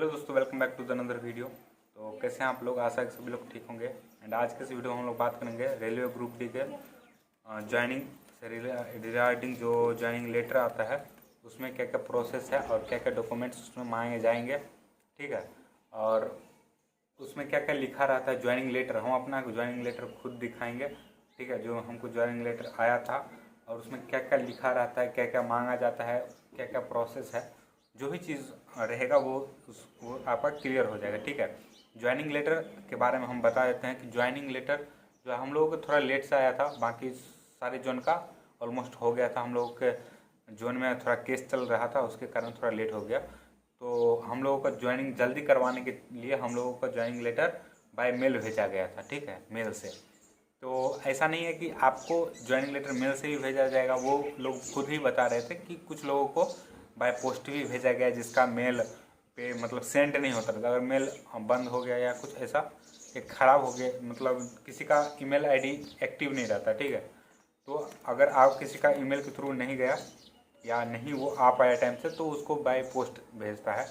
Hello दोस्तों, welcome back to the another video. तो कैसे हैं आप लोग? आशा है कि सभी लोग ठीक होंगे। एंड आज के इस वीडियो में हम लोग बात करेंगे रेलवे ग्रुप डी के ज्वाइनिंग से रिगार्डिंग जो ज्वाइनिंग लेटर आता है उसमें क्या क्या प्रोसेस है और क्या क्या डॉक्यूमेंट्स उसमें मांगे जाएंगे, ठीक है। और उसमें क्या क्या लिखा रहता है ज्वाइनिंग लेटर, हम अपना ज्वाइनिंग लेटर खुद दिखाएंगे, ठीक है। जो हमको ज्वाइनिंग लेटर आया था और उसमें क्या क्या लिखा रहता है, क्या क्या मांगा जाता है, क्या क्या प्रोसेस है, जो भी चीज़ रहेगा वो आपका क्लियर हो जाएगा, ठीक है। ज्वाइनिंग लेटर के बारे में हम बता देते हैं कि ज्वाइनिंग लेटर जो हम लोगों को थोड़ा लेट से आया था, बाकी सारे जोन का ऑलमोस्ट हो गया था। हम लोगों के जोन में थोड़ा केस चल रहा था, उसके कारण थोड़ा लेट हो गया। तो हम लोगों का ज्वाइनिंग जल्दी करवाने के लिए हम लोगों का ज्वाइनिंग लेटर बाय मेल भेजा गया था, ठीक है, मेल से। तो ऐसा नहीं है कि आपको ज्वाइनिंग लेटर मेल से ही भेजा जाएगा, वो लोग खुद ही बता रहे थे कि कुछ लोगों को बाय पोस्ट भी भेजा गया जिसका मेल पे मतलब सेंड नहीं होता था। अगर मेल बंद हो गया या कुछ ऐसा एक ख़राब हो गया, मतलब किसी का ईमेल आईडी एक्टिव नहीं रहता, ठीक है। तो अगर आप किसी का ईमेल के थ्रू नहीं गया या नहीं वो आ पाया टाइम से, तो उसको बाय पोस्ट भेजता है,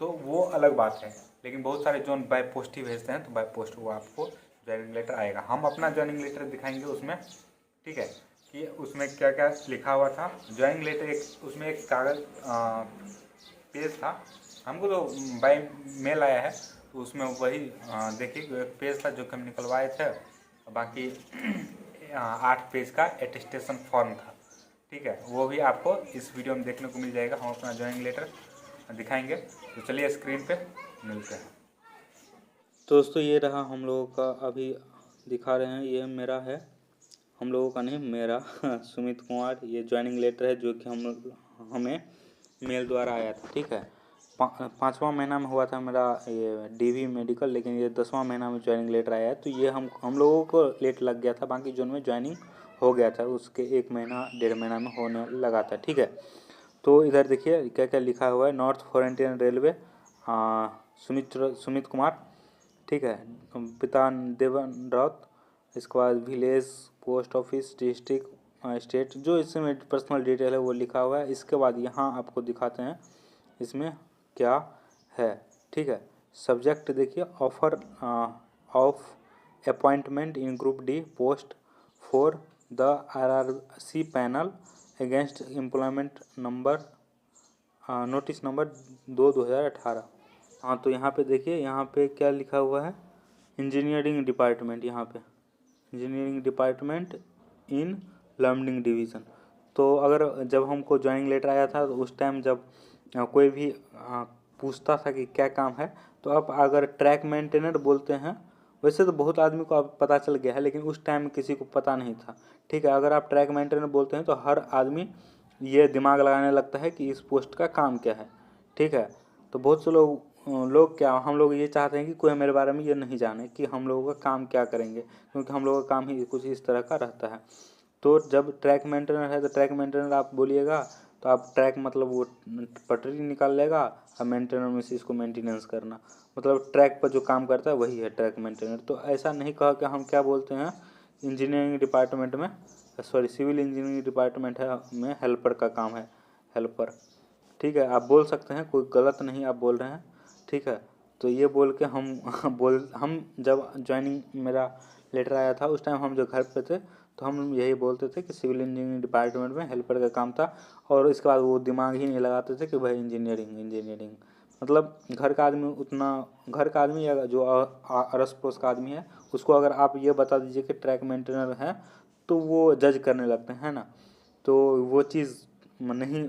तो वो अलग बात है। लेकिन बहुत सारे जोन बाय पोस्ट ही भेजते हैं, तो बाय पोस्ट वो आपको ज्वाइनिंग लेटर आएगा। हम अपना ज्वाइनिंग लेटर दिखाएंगे उसमें, ठीक है, कि उसमें क्या क्या लिखा हुआ था। ज्वाइनिंग लेटर उसमें एक कागज़ पेज था, हमको तो बाय मेल आया है, तो उसमें वही देखिए एक पेज था जो कि हम निकलवाए थे। बाकी 8 पेज का एटेस्टेशन फॉर्म था, ठीक है। वो भी आपको इस वीडियो में देखने को मिल जाएगा। हम अपना ज्वाइनिंग लेटर दिखाएंगे, तो चलिए स्क्रीन पे मिलते हैं। तो दोस्तों ये रहा हम लोगों का, अभी दिखा रहे हैं, ये मेरा है, हम लोगों का नहीं मेरा सुमित कुमार। ये ज्वाइनिंग लेटर है जो कि हमें मेल द्वारा आया था, ठीक है। 5वां महीना में हुआ था मेरा ये डीवी मेडिकल, लेकिन ये 10वां महीना में ज्वाइनिंग लेटर आया है। तो ये हम लोगों को लेट लग गया था, बाकी जोन में ज्वाइनिंग हो गया था, उसके 1 महीना 1.5 महीना में होने लगा था, ठीक है। तो इधर देखिए क्या क्या लिखा हुआ है। नॉर्थ फॉरेंटियन रेलवे, सुमित कुमार, ठीक है। पिता देवन राउत, इसके बाद village, post office, district, state, जो इसमें पर्सनल डिटेल है वो लिखा हुआ है। इसके बाद यहाँ आपको दिखाते हैं इसमें क्या है, ठीक है। सब्जेक्ट देखिए, offer of appointment in group D post for the RRC panel against employment number, notice number 2/2018। हाँ, तो यहाँ पे देखिए, यहाँ पे क्या लिखा हुआ है, इंजीनियरिंग डिपार्टमेंट, यहाँ पे engineering department in learning division. तो अगर जब हमको ज्वाइनिंग लेटर आया था तो उस टाइम जब कोई भी पूछता था कि क्या काम है, तो आप अगर ट्रैक मेंटेनर बोलते हैं, वैसे तो बहुत आदमी को अब पता चल गया है, लेकिन उस टाइम किसी को पता नहीं था, ठीक है। अगर आप ट्रैक मेंटेनर बोलते हैं तो हर आदमी ये दिमाग लगाने लगता है कि इस पोस्ट का काम क्या है, ठीक है। तो बहुत से लोग क्या, हम लोग ये चाहते हैं कि कोई मेरे बारे में ये नहीं जाने कि हम लोगों का काम क्या करेंगे, क्योंकि हम लोगों का काम ही कुछ इस तरह का रहता है। तो जब ट्रैक मेंटेनर है तो ट्रैक मेंटेनर आप बोलिएगा, तो आप ट्रैक मतलब वो पटरी निकाल लेगा, और मेंटेनर में से इसको मेंटेनेंस करना, मतलब ट्रैक पर जो काम करता है वही है ट्रैक मेंटेनर। तो ऐसा नहीं कहा कि हम क्या बोलते हैं, इंजीनियरिंग डिपार्टमेंट में, सॉरी सिविल इंजीनियरिंग डिपार्टमेंट है में हेल्पर का काम है, हेल्पर, ठीक है। आप बोल सकते हैं, कोई गलत नहीं आप बोल रहे हैं, ठीक है। तो ये बोल के हम जब ज्वाइनिंग मेरा लेटर आया था उस टाइम हम जो घर पे थे, तो हम यही बोलते थे कि सिविल इंजीनियरिंग डिपार्टमेंट में हेल्पर का काम था। और इसके बाद वो दिमाग ही नहीं लगाते थे कि भाई इंजीनियरिंग इंजीनियरिंग, मतलब घर का आदमी उतना, घर का आदमी या जो अड़ोस पड़ोस का आदमी है उसको अगर आप ये बता दीजिए कि ट्रैक मेंटेनर है, तो वो जज करने लगते हैं ना। तो वो चीज़ नहीं,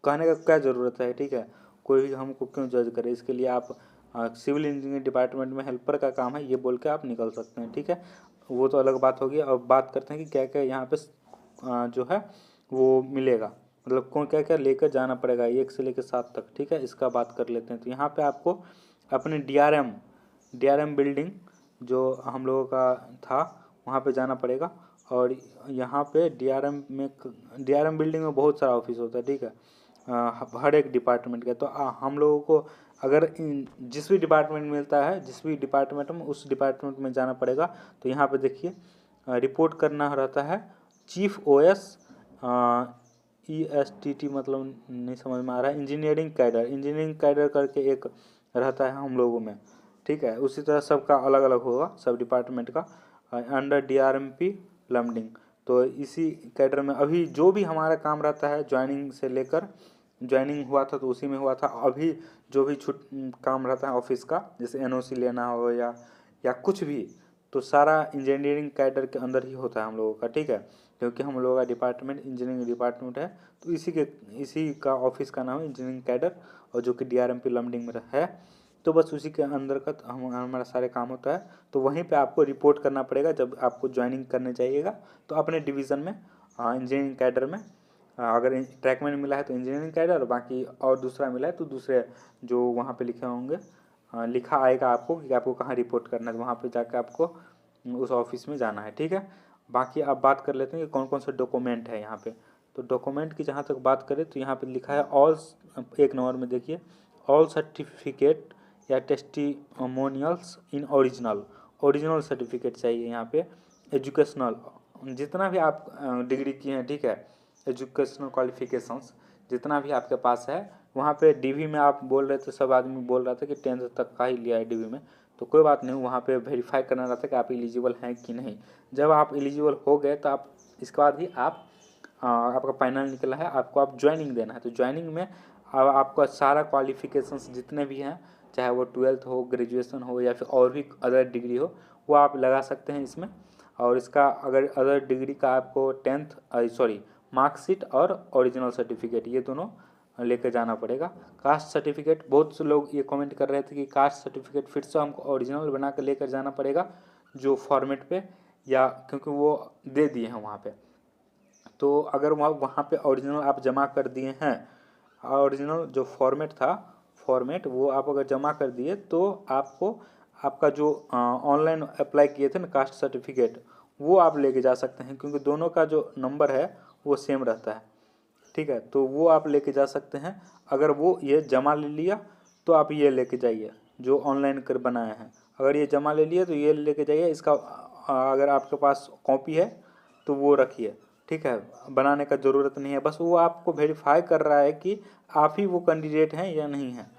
कहने का क्या ज़रूरत है, ठीक है। कोई भी हमको क्यों जज करे, इसके लिए आप सिविल इंजीनियरिंग डिपार्टमेंट में हेल्पर का काम है ये बोल के आप निकल सकते हैं, ठीक है। वो तो अलग बात होगी। अब बात करते हैं कि क्या क्या यहाँ पे जो है वो मिलेगा, मतलब कौन क्या क्या लेकर जाना पड़ेगा 1 से लेकर 7 तक, ठीक है। इसका बात कर लेते हैं। तो यहाँ पे आपको अपने डीआरएम बिल्डिंग जो हम लोगों का था वहाँ पे जाना पड़ेगा। और यहाँ पे डीआरएम बिल्डिंग में बहुत सारा ऑफिस होता है, ठीक है, हर एक डिपार्टमेंट का। तो हम लोगों को अगर जिस भी डिपार्टमेंट मिलता है, जिस भी डिपार्टमेंट में, उस डिपार्टमेंट में जाना पड़ेगा। तो यहाँ पे देखिए रिपोर्ट करना रहता है चीफ ओएस ESTT मतलब नहीं समझ में आ रहा है। इंजीनियरिंग कैडर करके एक रहता है हम लोगों में, ठीक है। उसी तरह सबका अलग अलग होगा, सब डिपार्टमेंट का, अंडर DRMP लमडिंग। तो इसी कैडर में अभी जो भी हमारा काम रहता है ज्वाइनिंग से लेकर, ज्वाइनिंग हुआ था तो उसी में हुआ था, अभी जो भी काम रहता है ऑफिस का, जैसे NOC लेना हो या कुछ भी, तो सारा इंजीनियरिंग कैडर के अंदर ही होता है हम लोगों का, ठीक है। क्योंकि हम लोगों का डिपार्टमेंट इंजीनियरिंग डिपार्टमेंट है, तो इसी का ऑफिस का नाम है इंजीनियरिंग कैडर, और जो कि DRMP लमडिंग में है। तो बस उसी के अंदर का हमारा सारे काम होता है। तो वहीं पे आपको रिपोर्ट करना पड़ेगा जब आपको ज्वाइनिंग करने जाइएगा, तो अपने डिवीज़न में इंजीनियरिंग कैडर में, अगर ट्रैकमैन मिला है तो इंजीनियरिंग कैडर, बाकी और दूसरा मिला है तो दूसरे जो वहाँ पे लिखे होंगे, लिखा आएगा आपको कि आपको कहाँ रिपोर्ट करना है, वहाँ पे जाकर आपको उस ऑफिस में जाना है, ठीक है। बाकी आप बात कर लेते हैं कि कौन कौन से डॉक्यूमेंट है यहाँ पे। तो डॉक्यूमेंट की जहाँ तक बात करें तो यहाँ पे लिखा है ऑल, एक नंबर में देखिए, ऑल सर्टिफिकेट या टेस्टिमोनियल्स इन ओरिजिनल सर्टिफिकेट चाहिए यहाँ पे। एजुकेशनल, जितना भी आप डिग्री किए हैं, ठीक है, एजुकेशनल क्वालिफिकेशंस जितना भी आपके पास है। वहाँ पे DV में आप बोल रहे थे, सब आदमी बोल रहा था कि 10th तक का ही लिया है DV में, तो कोई बात नहीं, वहाँ पे वेरीफाई करना रहता है कि आप एलिजिबल हैं कि नहीं। जब आप एलिजिबल हो गए तो आप इसके बाद ही आपका फाइनल निकला है, आपको आप ज्वाइनिंग देना है। तो ज्वाइनिंग में आपका सारा क्वालिफिकेशंस जितने भी हैं, चाहे वो 12th हो, ग्रेजुएशन हो, या फिर और भी अदर डिग्री हो, वो आप लगा सकते हैं इसमें। और इसका अगर अदर डिग्री का आपको 10th मार्कशीट और ओरिजिनल सर्टिफिकेट, ये दोनों लेकर जाना पड़ेगा। कास्ट सर्टिफिकेट, बहुत से लोग ये कमेंट कर रहे थे कि कास्ट सर्टिफिकेट फिर से हमको ओरिजिनल बना कर लेकर जाना पड़ेगा जो फॉर्मेट पे, या क्योंकि वो दे दिए हैं वहाँ पे। तो अगर वहाँ पे ओरिजिनल आप जमा कर दिए हैं, ओरिजिनल जो फॉर्मेट वो आप अगर जमा कर दिए, तो आपको आपका जो ऑनलाइन अप्लाई किए थे ना कास्ट सर्टिफिकेट, वो आप लेके जा सकते हैं, क्योंकि दोनों का जो नंबर है वो सेम रहता है, ठीक है। तो वो आप लेके जा सकते हैं। अगर वो ये जमा ले लिया तो आप ये लेके जाइए जो ऑनलाइन कर बनाए हैं। अगर ये जमा ले लिया तो ये लेके जाइए। इसका अगर आपके पास कॉपी है तो वो रखिए, ठीक है, बनाने का ज़रूरत नहीं है। बस वो आपको वेरीफाई कर रहा है कि आप ही वो कैंडिडेट हैं या नहीं हैं,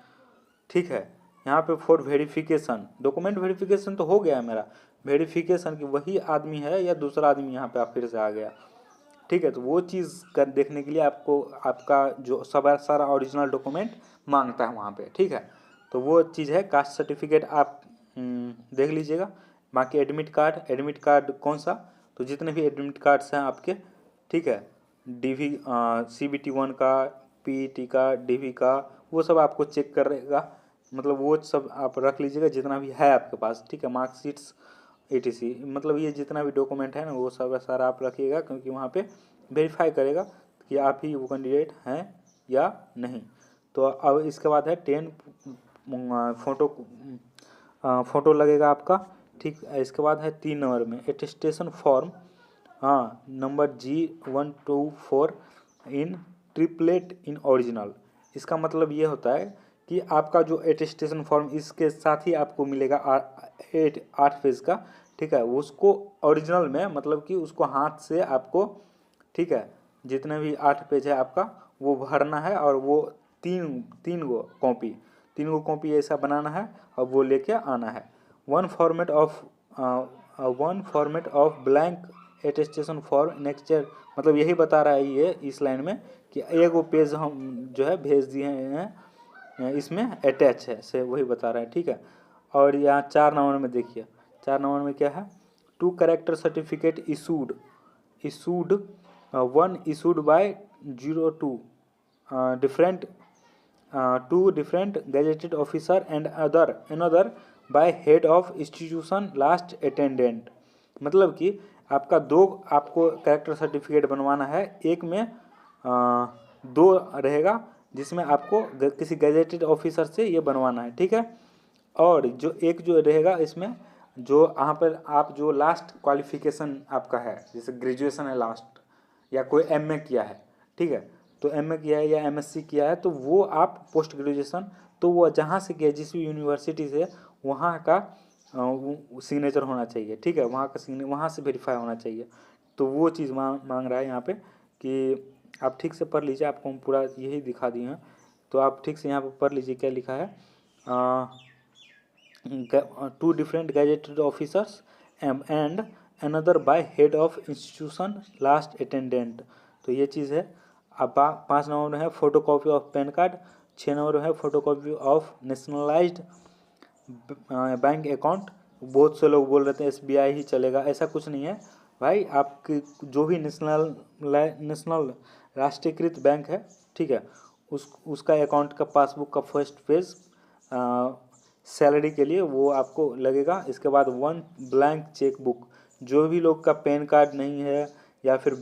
ठीक है। यहाँ पे फॉर वेरिफिकेशन, डॉक्यूमेंट वेरिफिकेशन तो हो गया है मेरा, वेरिफिकेशन कि वही आदमी है या दूसरा आदमी यहाँ पे आप फिर से आ गया, ठीक है। तो वो चीज़ कर देखने के लिए आपको आपका जो सारा ओरिजिनल डॉक्यूमेंट मांगता है वहाँ पे, ठीक है। तो वो चीज़ है। कास्ट सर्टिफिकेट आप देख लीजिएगा। बाकी एडमिट कार्ड कौन सा, तो जितने भी एडमिट कार्ड्स हैं आपके, ठीक है, DV CBT 1 का, PET का, DV का, वो सब आपको चेक करेगा, मतलब वो सब आप रख लीजिएगा जितना भी है आपके पास, ठीक है। मार्कशीट्स ETC, मतलब ये जितना भी डॉक्यूमेंट है ना वो सब सारा आप रखिएगा, क्योंकि वहाँ पे वेरीफाई करेगा कि आप ही वो कैंडिडेट हैं या नहीं। तो अब इसके बाद है 10 फोटो लगेगा आपका, ठीक। इसके बाद है 3 नंबर में एटेस्टेशन फॉर्म, हाँ, number G124 in triplet in original. इसका मतलब ये होता है कि आपका जो एटेस्टेशन फॉर्म इसके साथ ही आपको मिलेगा 8 पेज का, ठीक है। उसको ओरिजिनल में मतलब कि उसको हाथ से आपको, ठीक है, जितने भी 8 पेज है आपका वो भरना है, और वो तीन गो कॉपी ऐसा बनाना है और वो लेके आना है। One format of blank attestation form next year, मतलब यही बता रहा है ये इस लाइन में कि एक वो पेज हम जो है भेज दिए हैं, इसमें अटैच है, से वही बता रहा है, ठीक है। और यहाँ 4 नंबर में देखिए, 4 नंबर में क्या है, 2 character certificate issued 1 issued by 02 2 different gazetted officer and another by head of institution last attendant. मतलब कि आपका 2 आपको कैरेक्टर सर्टिफिकेट बनवाना है, एक में 2 रहेगा जिसमें आपको किसी गैजेटेड ऑफिसर से ये बनवाना है, ठीक है। और जो एक जो रहेगा इसमें जो यहाँ पर आप जो लास्ट क्वालिफिकेशन आपका है, जैसे ग्रेजुएशन है लास्ट, या कोई MA किया है, ठीक है, तो MA किया है या MSc किया है, तो वो आप पोस्ट ग्रेजुएशन, तो वो जहाँ से किया जिस भी यूनिवर्सिटी से, वहाँ का सिग्नेचर होना चाहिए, ठीक है, वहाँ का वहाँ से वेरीफाई होना चाहिए। तो वो चीज़ मांग रहा है यहाँ पे कि आप ठीक से पढ़ लीजिए, आपको हम पूरा यही दिखा दिए हैं, तो आप ठीक से यहाँ पर पढ़ लीजिए क्या लिखा है। 2 different gazetted officers and another by head of institution last attendant, तो ये चीज़ है। अब 5 नंबर में है photo copy of pan card, 6 number में है photo copy of nationalised bank account. बहुत से लोग बोल रहे थे SBI ही चलेगा, ऐसा कुछ नहीं है भाई, आपकी जो भी नेशनल राष्ट्रीयकृत बैंक है, ठीक है, उसका अकाउंट का पासबुक का फर्स्ट पेज सैलरी के लिए वो आपको लगेगा। इसके बाद 1 ब्लैंक चेक बुक, जो भी लोग का पैन कार्ड नहीं है या फिर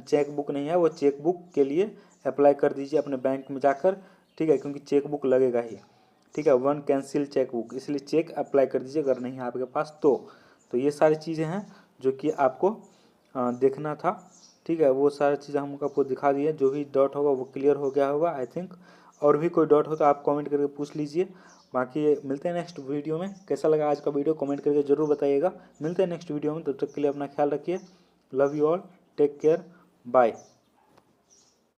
चेक बुक नहीं है, वो चेक बुक के लिए अप्लाई कर दीजिए अपने बैंक में जाकर, ठीक है, क्योंकि चेक बुक लगेगा ही, ठीक है। 1 कैंसिल चेक बुक, इसलिए चेक अप्लाई कर दीजिए अगर नहीं है आपके पास तो ये सारी चीज़ें हैं जो कि आपको देखना था, ठीक है। वो सारी चीज़ें हम आपको दिखा दिए, जो भी डाउट होगा वो क्लियर हो गया होगा आई थिंक। और भी कोई डाउट हो तो आप कमेंट करके पूछ लीजिए। बाकी मिलते हैं नेक्स्ट वीडियो में। कैसा लगा आज का वीडियो कमेंट करके ज़रूर बताइएगा। मिलते हैं नेक्स्ट वीडियो में, तब तक के लिए अपना ख्याल रखिए। Love you all, take care, bye.